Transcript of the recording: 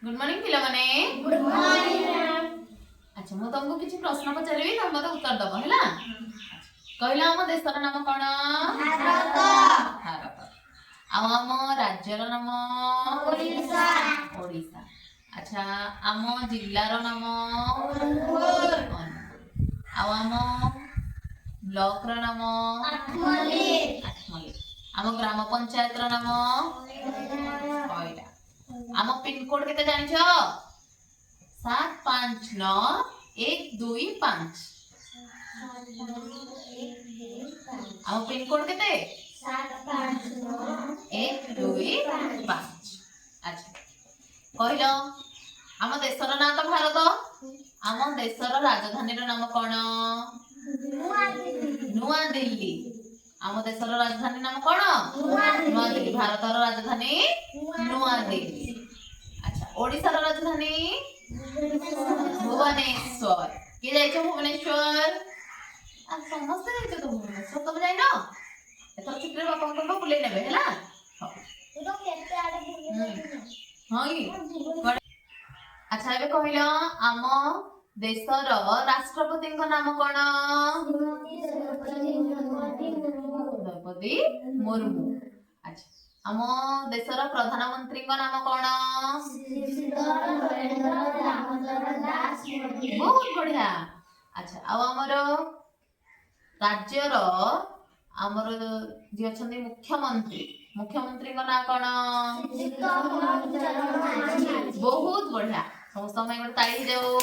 Good morning पिला माने। Good morning ma'am. अच्छा मु तुमको किछि प्रश्न पचारिबी तुम मते उत्तर दबो हैला। कहला हम देशर नाम कोन? भारत। भारत। आम राज्यर नाम? ओडिशा। ओडिशा। अच्छा आम जिल्लार नाम? अनुगुल। आम ब्लॉक र नाम? आठमली। आठमली। आम ग्राम पंचायत र नाम? कोइला। आम पिन कोड केते जानि छ? 759125। आम पिन कोड केते? 759125। अच्छा कहलो आम देशर ना तो भारत। आम देशर राजधानी रो नाम कोन? नुआ दिल्ली। आम देशर राजधानी नाम कोन? नुआ दिल्ली। भारतर राजधानी नुआ दिल्ली। अच्छा ओडिशा रो राजधानी? भुवनेश्वर। के जाइछो भुवनेश्वर? आ समस्त जाइछो तो भुवनेश्वर तुम जाई न? एथर छुट्टी बापा को बुले नेबे हैला। तो केते आडे बुले हां की अच्छा एबे कहिलो आम देशर राष्ट्रपति को नाम कोन? द्रौपदी मुर्मू। अच्छा आम देशर प्रधानमंत्री को नाम कोन? बहुत बढ़िया। अच्छा आ हमर राज्यर हमर जे अछंती मुख्यमंत्री को नाम कोन? बहुत बढ़िया। समस्त में ताली जाओ।